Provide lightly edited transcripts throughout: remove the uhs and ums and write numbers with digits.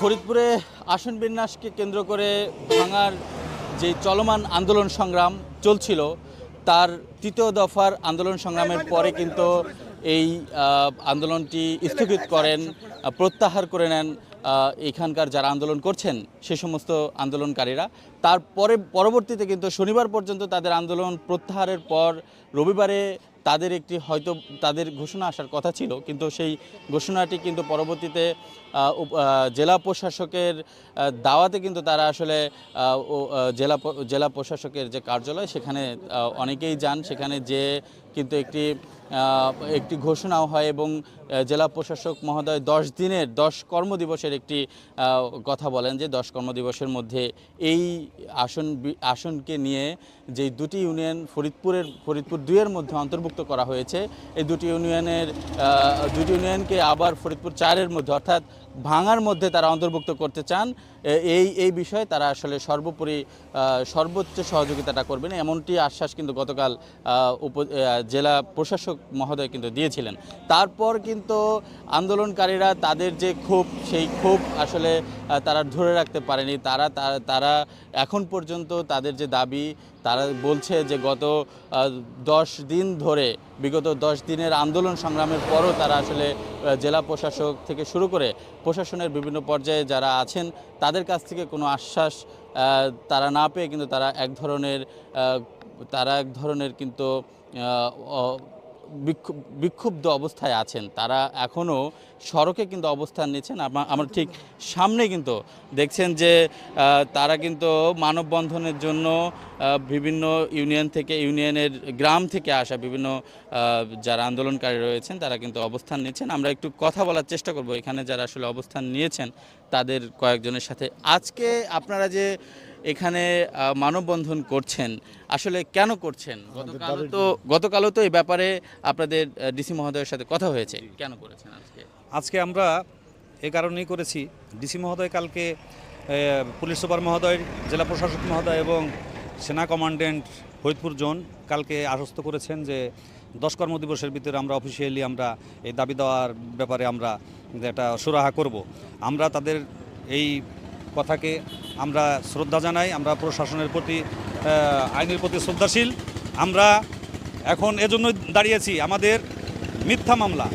ফরিদপুরে আসন বিন্যাসকে কেন্দ্র করে ভাঙার যে চলমান আন্দোলন সংগ্রাম চলছিল তার তৃতীয় দফার আন্দোলন সংগ্রামের পরে কিন্তু এই আন্দোলনটি স্থগিত করেন, প্রত্যাহার করে নেন এখানকার যারা আন্দোলন করছেন সে সমস্ত আন্দোলনকারীরা। পরবর্তীতে কিন্তু শনিবার পর্যন্ত তাদের আন্দোলন প্রত্যাহারের পর রবিবারে তাদের একটি হয়তো তাদের ঘোষণা আসার কথা ছিল, কিন্তু সেই ঘোষণাটি কিন্তু পরবর্তীতে জেলা প্রশাসকের দাওয়াতে কিন্তু তারা আসলে জেলা প্রশাসকের যে কার্যালয় সেখানে অনেকেই যান, সেখানে যে কিন্তু একটি ঘোষণাও হয় এবং জেলা প্রশাসক মহোদয় 10 কর্মদিবসের একটি কথা বলেন যে 10 কর্মদিবসের মধ্যে এই আসনকে নিয়ে যে দুটি ইউনিয়ন ফরিদপুর 2-এর মধ্যে অন্তর্ভুক্ত করা হয়েছে, এই দুটি ইউনিয়নকে আবার ফরিদপুর 4-এর মধ্যে অর্থাৎ ভাঙার মধ্যে তারা অন্তর্ভুক্ত করতে চান। এই বিষয়ে তারা আসলে সর্বোচ্চ সহযোগিতাটা করবেন এমনটি আশ্বাস কিন্তু গতকাল জেলা প্রশাসক মহোদয় কিন্তু দিয়েছিলেন। তারপর কিন্তু আন্দোলনকারীরা তাদের যে ক্ষোভ সেই ক্ষোভ আসলে তারা ধরে রাখতে পারেনি। তারা এখন পর্যন্ত তাদের যে দাবি তারা বলছে যে বিগত 10 দিনের আন্দোলন সংগ্রামের পরও তারা আসলে জেলা প্রশাসক থেকে শুরু করে প্রশাসনের বিভিন্ন পর্যায়ে যারা আছেন তাদের কাছ থেকে কোনো আশ্বাস তারা না পেয়ে কিন্তু তারা এক ধরনের কিন্তু বিক্ষুব্ধ অবস্থায় আছেন। তারা এখনও সড়কে কিন্তু অবস্থান নিচ্ছেন। আমার ঠিক সামনে কিন্তু দেখছেন যে তারা কিন্তু মানববন্ধনের জন্য বিভিন্ন ইউনিয়নের গ্রাম থেকে আসা বিভিন্ন যারা আন্দোলনকারী রয়েছেন তারা কিন্তু অবস্থান নিচ্ছেন। আমরা একটু কথা বলার চেষ্টা করব এখানে যারা আসলে অবস্থান নিয়েছেন তাদের কয়েকজনের সাথে। আজকে আপনারা যে এখানে মানববন্ধন করছেন আসলে কেন করছেন? গতকালও তো এই ব্যাপারে আপনাদের ডিসি মহোদয়ের সাথে কথা হয়েছে, কেন করেছেন আজকে আমরা এই কারণেই করেছি। ডিসি মহোদয় কালকে পুলিশ সুপার মহোদয়, জেলা প্রশাসক মহোদয় এবং সেনা কমান্ড্যান্ট ফরিদপুর জোন কালকে আশ্বস্ত করেছেন যে 10 কর্মদিবসের ভিতরে আমরা অফিসিয়ালি এই দাবি দেওয়ার ব্যাপারে আমরা একটা সুরাহা করব। আমরা তাদের এই কথাকে আমরা শ্রদ্ধা জানাই। আমরা প্রশাসনের প্রতি আইনের প্রতি শ্রদ্ধাশীল। আমরা এখন এজন্য দাঁড়িয়েছি, আমাদের মিথ্যা মামলা,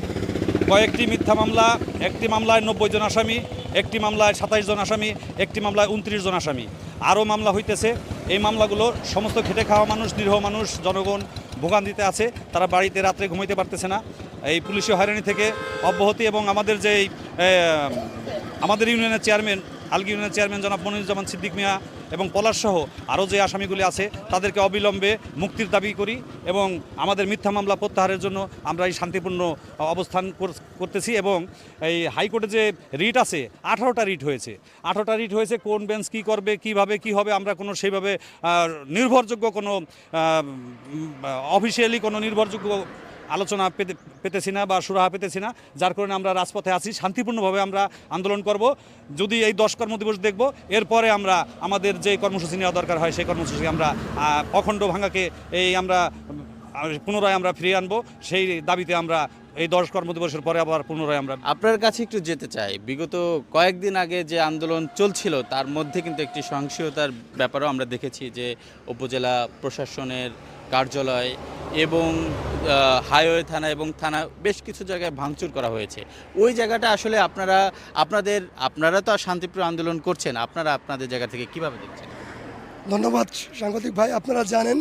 কয়েকটি মিথ্যা মামলা, একটি মামলায় 90 জন আসামি, একটি মামলায় 27 জন আসামি, একটি মামলায় 29 জন আসামি, আরও মামলা হইতেছে। এই মামলাগুলো সমস্ত খেটে খাওয়া মানুষ, নিরীহ মানুষ, জনগণ ভোগান্তিতে আছে। তারা বাড়িতে রাত্রে ঘুমাইতে পারতেছে না এই পুলিশি হয়রানি থেকে অব্যাহতি। এবং আমাদের ইউনিয়নের চেয়ারম্যান, আলগী ইউনিয়নের চেয়ারম্যান জনাব মনিরুজ্জামান সিদ্দিক মিয়া এবং পলাশসহ আরও যে আসামিগুলি আছে তাদেরকে অবিলম্বে মুক্তির দাবি করি এবং আমাদের মিথ্যা মামলা প্রত্যাহারের জন্য আমরা এই শান্তিপূর্ণ অবস্থান করতেছি। এবং এই হাইকোর্টে যে রিট আছে 18টা রিট হয়েছে। কোন বেঞ্চ কী করবে, কিভাবে কি হবে, আমরা সেইভাবে নির্ভরযোগ্য অফিসিয়ালি কোনো নির্ভরযোগ্য আলোচনা পেতেছি না বা সুরাহা পেতেছি না, যার কারণে আমরা রাজপথে আছি। শান্তিপূর্ণভাবে আমরা আন্দোলন করব। যদি এই 10 কর্মদিবস দেখব, এরপরে আমরা আমাদের যে কর্মসূচি নেওয়া দরকার হয় সেই কর্মসূচি আমরা অখণ্ড ভাঙাকে পুনরায় আমরা ফিরিয়ে আনবো। সেই দাবিতে আমরা এই 10 কর্মদিবসের পরে আবার পুনরায় আমরা আপনার কাছে একটু যেতে চাই। বিগত কয়েকদিন আগে যে আন্দোলন চলছিল তার মধ্যে কিন্তু একটি সহিংসতার ব্যাপারও আমরা দেখেছি, যে উপজেলা প্রশাসনের কার্যালয় এবং হাইওয়ে থানা এবং থানা বেশ কিছু জায়গায় ভাঙচুর করা হয়েছে। ওই জায়গাটা আসলে আপনারা তো শান্তিপ্রিয় আন্দোলন করছেন, আপনাদের জায়গা থেকে কিভাবে দেখছেন? ধন্যবাদ সাংবাদিক ভাই। আপনারা জানেন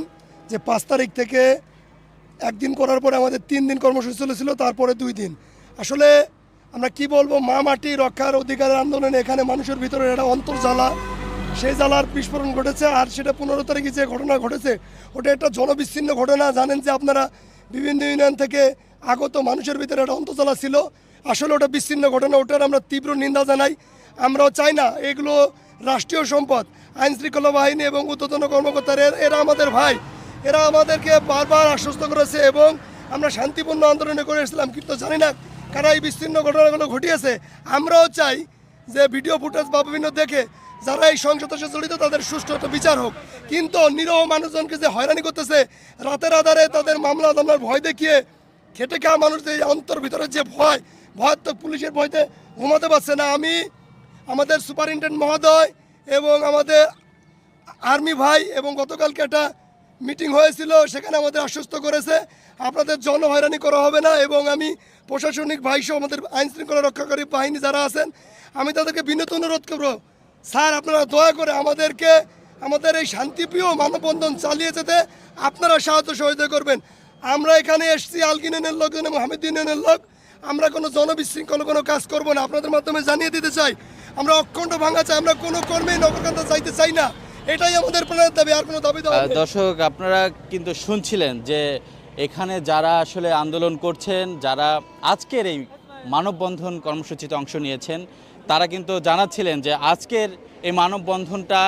যে 5 তারিখ থেকে একদিন করার পরে আমাদের 3 দিন কর্মসূচি চলেছিল, তারপরে 2 দিন। আসলে আমরা কি বলবো, মা মাটি রক্ষার অধিকারের আন্দোলনে এখানে মানুষের ভিতরে একটা অন্তর্জ্বালা, সেই জ্বালার বিস্ফোরণ ঘটেছে। আর সেটা 15 তারিখে যে ঘটনা ঘটেছে ওটা একটা জনবিচ্ছিন্ন ঘটনা। জানেন যে আপনারা বিভিন্ন ইউনিয়ন থেকে আগত মানুষের ভিতরে একটা অন্তর্জ্বালা ছিল। আসলে ওটা বিচ্ছিন্ন ঘটনা, ওটার আমরা তীব্র নিন্দা জানাই। আমরাও চাই না এগুলো রাষ্ট্রীয় সম্পদ। আইন শৃঙ্খলা বাহিনী এবং ঊর্ধ্বতন কর্মকর্তারা এরা আমাদের ভাই, এরা আমাদেরকে বারবার আশ্বস্ত করেছে এবং আমরা শান্তিপূর্ণ আন্দোলনে করে এসেছিলাম, কিন্তু জানি না কারা এই বিচ্ছিন্ন ঘটনাগুলো ঘটিয়েছে। আমরাও চাই যে ভিডিও ফুটেজ বা বিভিন্ন দেখে যারা এই সহিংসতার সাথে জড়িত তাদের সুষ্ঠু একটা বিচার হোক। কিন্তু নিরীহ মানুষজনকে যে হয়রানি করতেছে, রাতের আধারে তাদের মামলা দামলার ভয় দেখিয়ে খেটে খাওয়া মানুষদের অন্তর ভিতরে যে ভয় তো পুলিশের ভয়তে ঘুমাতে পারছে না। আমি আমাদের সুপারিনটেন্ডেন্ট মহোদয় এবং আমাদের আর্মি ভাই এবং গতকালকে একটা মিটিং হয়েছিল, সেখানে আমাদের আশ্বস্ত করেছে আপনাদের হয়রানি করা হবে না। এবং আমি প্রশাসনিক ভাইসহ আমাদের আইন শৃঙ্খলা রক্ষাকারী বাহিনী যারা আছেন, আমি তাদেরকে বিনীত অনুরোধ করব, স্যার আপনারা দয়া করে আমাদেরকে আমাদের এই শান্তিপ্রিয় মানববন্ধন চালিয়ে যেতে আপনারা সাহায্য সহযোগিতা করবেন। আমরা এখানে এসছি আলগিন ইউনিয়নের লোক, মোহাম্মদ ইউনিয়নের লোক, আমরা কোনো জনবিশৃঙ্খল কোনো কাজ করব না। আপনাদের মাধ্যমে জানিয়ে দিতে চাই, আমরা অখণ্ড ভাঙা চাই, আমরা কোনো কর্মেই নগরকান্দা চাইতে চাই না। এটাই আমাদের প্রাণের দাবি, আর কোনো দাবি দেওয়া দর্শক, আপনারা কিন্তু শুনছিলেন যে এখানে যারা আসলে আন্দোলন করছেন, যারা আজকের এই মানববন্ধন কর্মসূচিতে অংশ নিয়েছেন, তারা কিন্তু জানাচ্ছিলেন যে আজকের এই মানববন্ধনটা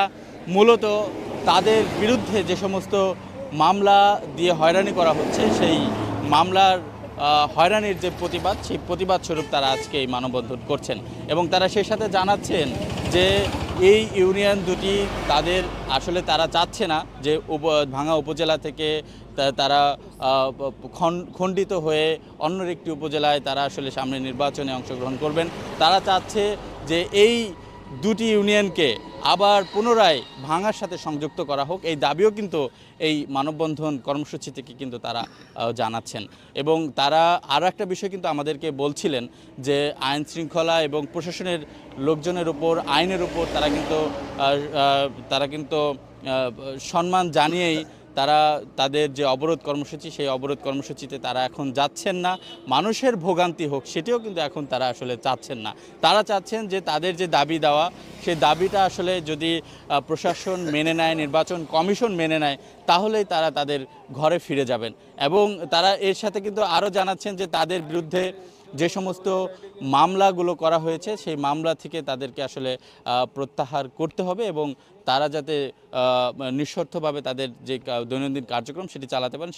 মূলত তাদের বিরুদ্ধে যে সমস্ত মামলা দিয়ে হয়রানি করা হচ্ছে, সেই মামলার হয়রানির যে প্রতিবাদ, সেই প্রতিবাদ স্বরূপ তারা আজকে এই মানববন্ধন করছেন। এবং তারা সেই সাথে জানাচ্ছেন যে এই ইউনিয়ন দুটি তাদের আসলে তারা চাচ্ছে না যে ভাঙা উপজেলা থেকে তারা খণ্ডিত হয়ে অন্য একটি উপজেলায় তারা আসলে সামনে নির্বাচনে অংশগ্রহণ করবেন। তারা চাচ্ছে যে এই দুটি ইউনিয়নকে আবার পুনরায় ভাঙার সাথে সংযুক্ত করা হোক, এই দাবিও কিন্তু এই মানববন্ধন কর্মসূচি থেকে কিন্তু তারা জানাচ্ছেন। এবং তারা আরও একটা বিষয় কিন্তু আমাদেরকে বলছিলেন যে আইন শৃঙ্খলা এবং প্রশাসনের লোকজনের উপর, আইনের উপর তারা কিন্তু সম্মান জানিয়েই তারা তাদের যে অবরোধ কর্মসূচি, সেই অবরোধ কর্মসূচিতে তারা এখন যাচ্ছেন না। মানুষের ভোগান্তি হোক সেটিও কিন্তু এখন তারা আসলে চাচ্ছেন না। তারা চাচ্ছেন যে তাদের যে দাবি দেওয়া, সেই দাবিটা আসলে যদি প্রশাসন মেনে নেয়, নির্বাচন কমিশন মেনে নেয়, তাহলেই তারা তাদের ঘরে ফিরে যাবেন। এবং তারা এর সাথে কিন্তু আরও জানাচ্ছেন যে তাদের বিরুদ্ধে যে সমস্ত মামলাগুলো করা হয়েছে, সেই মামলা থেকে তাদেরকে আসলে প্রত্যাহার করতে হবে এবং তারা যাতে নিঃস্বার্থভাবে তাদের যে দৈনন্দিন কার্যক্রম সেটি চালাতে পারেন,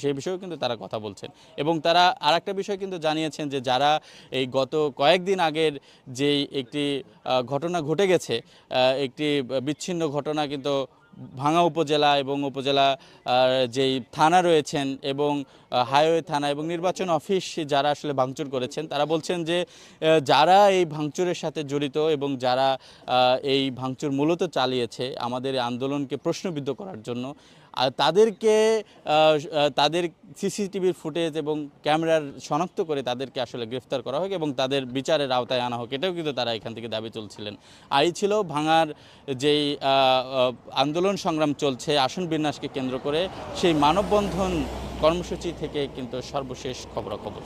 সেই বিষয়েও কিন্তু তারা কথা বলছেন। এবং তারা আরেকটা বিষয় কিন্তু জানিয়েছেন যে যারা এই গত কয়েকদিন আগের যেই একটি ঘটনা ঘটে গেছে, একটি বিচ্ছিন্ন ঘটনা কিন্তু ভাঙা উপজেলা এবং উপজেলা যেই থানা রয়েছেন এবং হাইওয়ে থানা এবং নির্বাচন অফিস যারা আসলে ভাঙচুর করেছেন, তারা বলছেন যে যারা এই ভাঙচুরের সাথে জড়িত এবং যারা এই ভাঙচুর মূলত চালিয়েছে আমাদের এই আন্দোলনকে প্রশ্নবিদ্ধ করার জন্য, তাদের সিসিটিভির ফুটেজ এবং ক্যামেরার শনাক্ত করে তাদেরকে আসলে গ্রেফতার করা হোক এবং তাদের বিচারের আওতায় আনা হোক, এটাও কিন্তু তারা এখান থেকে দাবি তুলছিলেন। এই ছিল ভাঙার যেই আন্দোলন সংগ্রাম চলছে আসন বিন্যাসকে কেন্দ্র করে, সেই মানববন্ধন কর্মসূচি থেকে কিন্তু সর্বশেষ খবরাখবর।